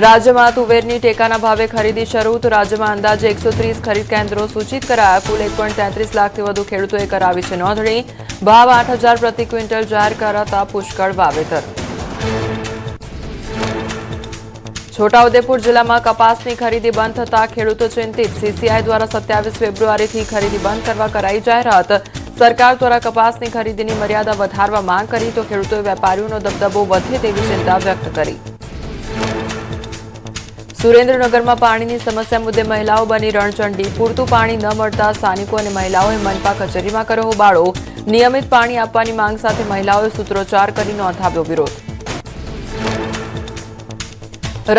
રાજ્યમાં તુવેરની ટેકાના ભાવે ખરીદી શરૂ તો રાજ્યમાં અંદાજે 130 ખરીદ કેન્દ્રો સૂચિત કરાયા. કુલ 1.33 લાખથી વધુ ખેડૂતોએ કરાવી છે નોંધણી. ભાવ 8,000 પ્રતિ ક્વિન્ટલ જાહેર કરાતા પુષ્કળ વાવેતર. છોટાઉદેપુર જિલ્લામાં કપાસની ખરીદી બંધ થતા ખેડૂતો ચિંતિત. સીસીઆઈ દ્વારા 27 ફેબ્રુઆરીથી ખરીદી બંધ કરવા કરાઈ જાહેરાત. સરકાર દ્વારા કપાસની ખરીદીની મર્યાદા વધારવા માંગ કરી તો ખેડૂતોએ વેપારીઓનો દબદબો વધે તેવી ચિંતા વ્યક્ત કરી. સુરેન્દ્રનગરમાં પાણીની સમસ્યા મુદ્દે મહિલાઓ બની રણચંડી. પૂરતું પાણી ન મળતા સ્થાનિકો અને મહિલાઓએ મનપા કચેરીમાં કર્યો હોબાળો. નિયમિત પાણી આપવાની માંગ સાથે મહિલાઓએ સૂત્રોચ્ચાર કરી નોંધાવ્યો વિરોધ.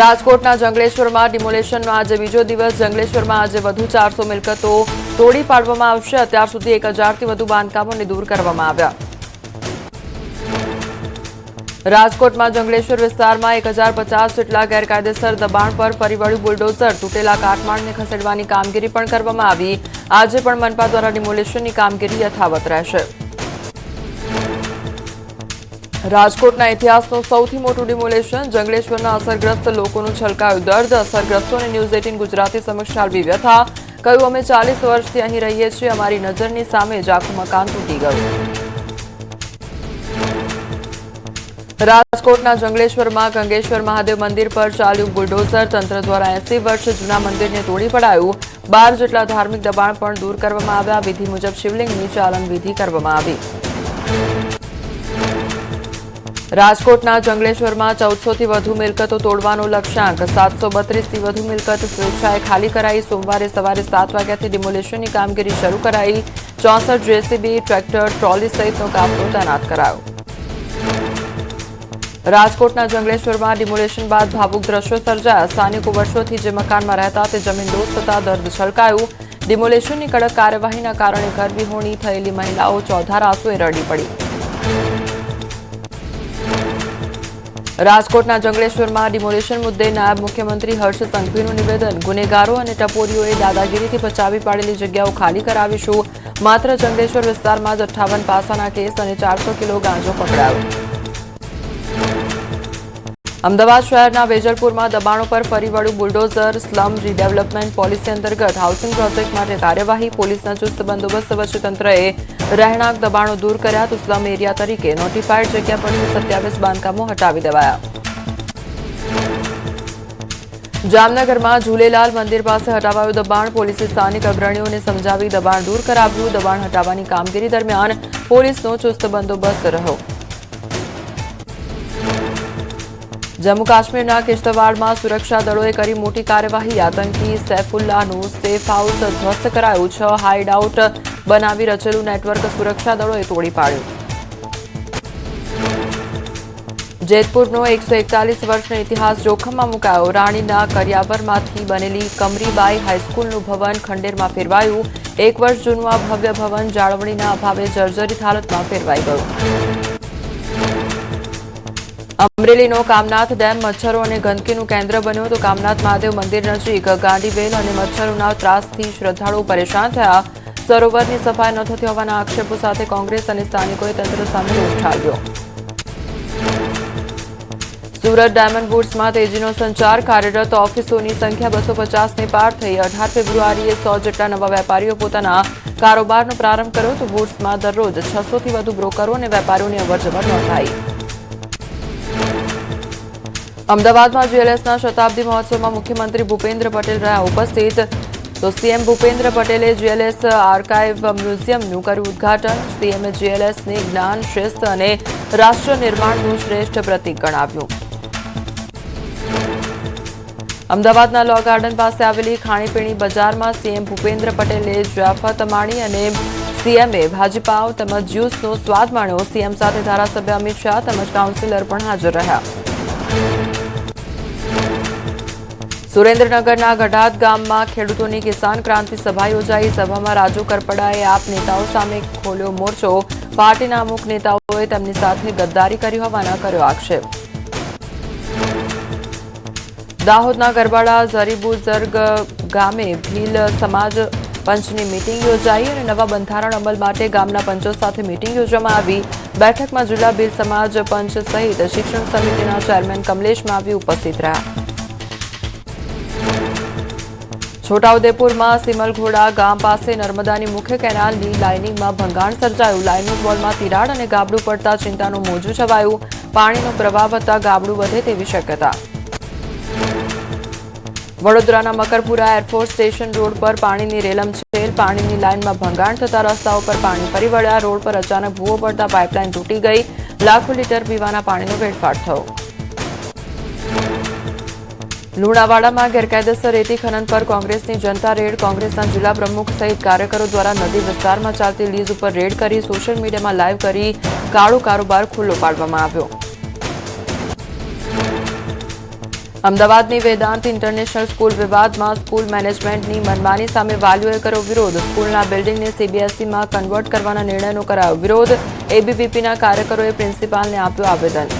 રાજકોટના જંગલેશ્વરમાં ડિમોલેશનનો આજે બીજો દિવસ. જંગલેશ્વરમાં આજે વધુ 400 મિલકતો તોડી પાડવામાં આવશે. અત્યાર સુધી 1000થી વધુ બાંધકામોને દૂર કરવામાં આવ્યા. રાજકોટમાં જંગલેશ્વર વિસ્તારમાં 1050 જેટલા ગેરકાયદેસર દબાણ પર ફરી વળ્યું બુલડોઝર. તૂટેલા કાટમાળને ખસેડવાની કામગીરી પણ કરવામાં આવી. આજે પણ મનપા દ્વારા ડિમોલેશનની કામગીરી યથાવત રહેશે. રાજકોટના ઇતિહાસનું સૌથી મોટું ડિમોલેશન. જંગલેશ્વરના અસરગ્રસ્ત લોકોનું છલકાયું દર્દ. અસરગ્રસ્તોને ન્યૂઝ 18 ગુજરાતી સમક્ષ ઠાલવી વ્યથા. કહ્યું, અમે 40 વર્ષથી અહીં રહીએ છીએ. અમારી નજરની સામે જ આખું મકાન તૂટી ગયું. રાજકોટના જંગલેશ્વરમાં ગંગેશ્વર મહાદેવ મંદિર પર ચાલ્યું બુલડોઝર. તંત્ર દ્વારા 80 વર્ષ જૂના મંદિરને તોડી પડાયું. 12 જેટલા ધાર્મિક દબાણ પણ દૂર કરવામાં આવ્યા. વિધિ મુજબ શિવલિંગની ચાલન વિધિ કરવામાં આવી. રાજકોટના જંગલેશ્વરમાં 1400થી વધુ મિલકતો તોડવાનો લક્ષ્યાંક. 732થી વધુ મિલકત સ્વેચ્છાએ ખાલી કરાઈ. સોમવારે સવારે 7 વાગ્યાથી ડિમોલેશનની કામગીરી શરૂ કરાઈ. 64 જેસીબી, ટ્રેક્ટર, ટ્રોલી સહિતનો કાફલો તૈનાત કરાયો. રાજકોટના જંગલેશ્વરમાં ડિમોલેશન બાદ ભાવુક દ્રશ્યો સર્જાયા. સ્થાનિકો વર્ષોથી જે મકાનમાં રહેતા તે જમીનદોસ્ત થતા દર્દ છલકાયું. ડિમોલેશનની કડક કાર્યવાહીના કારણે ઘરવિહોણી થયેલી મહિલાઓ ચોધાર આંસુએ રડી પડી. રાજકોટના જંગલેશ્વરમાં ડિમોલેશન મુદ્દે નાયબ મુખ્યમંત્રી હર્ષ સંઘવીનું નિવેદન. ગુનેગારો અને ટપોરીઓએ દાદાગીરીથી પચાવી પાડેલી જગ્યાઓ ખાલી કરાવીશું. માત્ર જંગલેશ્વર વિસ્તારમાં જ 58 પાસાના કેસ અને 400 કિલો ગાંજો પકડાયો. અમદાવાદ શહેરના વેજલપુરમાં દબાણો પર ફરી વળ્યું બુલડોઝર. સ્લમ રીડેવલપમેન્ટ પોલિસી અંતર્ગત હાઉસિંગ પ્રોજેક્ટ માટે કાર્યવાહી. પોલીસના ચુસ્ત બંદોબસ્ત વચ્ચે તંત્રએ રહેણાંક દબાણો દૂર કર્યા તો સ્લમ એરિયા તરીકે નોટિફાઈડ જગ્યા પરથી 27 બાંધકામો હટાવી દેવાયા. જામનગરમાં ઝૂલેલાલ મંદિર પાસે હટાવાયું દબાણ. પોલીસે સ્થાનિક અગ્રણીઓને સમજાવી દબાણ દૂર કરાવ્યું. દબાણ હટાવવાની કામગીરી દરમિયાન પોલીસનો ચુસ્ત બંદોબસ્ત રહ્યો. જમ્મુ કાશ્મીરના કિશ્તવાડમાં સુરક્ષા દળોએ કરી મોટી કાર્યવાહી. આતંકી સૈફુલ્લાહનું સેફ હાઉસ ધ્વસ્ત કરાયું. 6 હાઇડ આઉટ બનાવી રચેલું નેટવર્ક સુરક્ષા દળોએ તોડી પાડ્યું. જેતપુરનો 141 વર્ષનો ઇતિહાસ જોખમમાં મુકાયો. રાણીના કરિયાવરમાંથી બનેલી કમરીબાઈ હાઈસ્કૂલનું ભવન ખંડેરમાં ફેરવાયું. 1 વર્ષ જૂનું આ ભવ્ય ભવન જાળવણીના અભાવે જર્જરિત હાલતમાં ફેરવાઈ ગયું. અમરેલીનો કામનાથ ડેમ મચ્છરો અને ગંદકીનું કેન્દ્ર બન્યો તો કામનાથ મહાદેવ મંદિર નજીક ગાંડીવેલ અને મચ્છરોના ત્રાસથી શ્રદ્ધાળુઓ પરેશાન થયા. સરોવરની સફાઈ ન થતી હોવાના આક્ષેપો સાથે કોંગ્રેસ અને સ્થાનિકોએ તંત્ર સામે રોષ ઠાલવ્યો. સુરત ડાયમંડ બુટ્સમાં તેજીનો સંચાર. કાર્યરત ઓફિસોની સંખ્યા 250ને પાર થઈ. 18 ફેબ્રુઆરીએ 100 જેટલા નવા વેપારીઓ પોતાના કારોબારનો પ્રારંભ કર્યો તો બુટ્સમાં દરરોજ 600થી વધુ બ્રોકરો અને વેપારીઓની અવરજવર નોંધાઈ. અમદાવાદમાં જીએલએસના શતાબ્દી મહોત્સવમાં મુખ્યમંત્રી ભૂપેન્દ્ર પટેલ રહ્યા ઉપસ્થિત. તો સીએમ ભૂપેન્દ્ર પટેલે જીએલએસ આર્કાઇવ મ્યુઝિયમનું કર્યું ઉદઘાટન. સીએમએ જીએલએસને જ્ઞાન, શિસ્ત અને રાષ્ટ્ર નિર્માણનું શ્રેષ્ઠ પ્રતીક ગણાવ્યું. અમદાવાદના લો ગાર્ડન પાસે આવેલી ખાણીપીણી બજારમાં સીએમ ભૂપેન્દ્ર પટેલે જયાફત માણી અને સીએમએ ભાજીપાવ તેમજ જ્યુસનો સ્વાદ માણ્યો. સીએમ સાથે ધારાસભ્ય અમિત શાહ તેમજ કાઉન્સિલર પણ હાજર રહ્યા. સુરેન્દ્રનગરના ગઢાદ ગામમાં ખેડૂતોની કિસાન ક્રાંતિ સભા યોજાઈ. સભામાં રાજુ કરપડાએ આપ નેતાઓ સામે ખોલ્યો મોરચો. પાર્ટીના અમુક નેતાઓએ તેમની સાથે ગદ્દારી કરી હોવાના કર્યો આક્ષેપ. દાહોદના ગરબાડા ઝરીબુઝર્ગ ગામે ભીલ સમાજ પંચની મીટિંગ યોજાઈ અને નવા બંધારણ અમલ માટે ગામના પંચો સાથે મીટિંગ યોજવામાં આવી. બેઠકમાં જિલ્લા ભીલ સમાજ પંચ સહિત શિક્ષણ સમિતિના ચેરમેન કમલેશ માવી ઉપસ્થિત રહ્યા. છોટાઉદેપુરમાં સિમલઘોડા ગામ પાસે નર્મદાની મુખ્ય કેનાલની લાઇનિંગમાં ભંગાણ સર્જાયું. લાઇનિંગ વોલમાં તિરાડ અને ગાબડું પડતા ચિંતાનું મોજું છવાયું. પાણીનો પ્રવાહ વધતા ગાબડું વધે તેવી શક્યતા. વડોદરાના મકરપુરા એરફોર્સ સ્ટેશન રોડ પર પાણીની રેલમછેલ. પાણીની લાઇનમાં ભંગાણ થતા રસ્તાઓ પર પાણી ફરી વળ્યા. રોડ પર અચાનક ભૂવો પડતા પાઇપલાઇન તૂટી ગઈ. લાખો લીટર પીવાના પાણીનો વેડફાટ થયો. લુણાવાડામાં ગેરકાયદેસર રેતી ખનન પર કોંગ્રેસની જનતા રેડ. કોંગ્રેસના જિલ્લા પ્રમુખ સહિત કાર્યકરો દ્વારા નદી વિસ્તારમાં ચાલતી લીઝ ઉપર રેડ કરી સોશિયલ મીડિયામાં લાઇવ કરી કાળો કારોબાર ખુલ્લો પાડવામાં આવ્યો. અમદાવાદની વેદાંત ઇન્ટરનેશનલ સ્કૂલ વિવાદમાં સ્કૂલ મેનેજમેન્ટની મનમાની સામે વાલીઓએ કર્યો વિરોધ. સ્કૂલના બિલ્ડિંગને સીબીએસઈમાં કન્વર્ટ કરવાના નિર્ણયનો કરાયો વિરોધ. એબીવીપીના કાર્યકરોએ પ્રિન્સિપાલને આપ્યું આવેદન.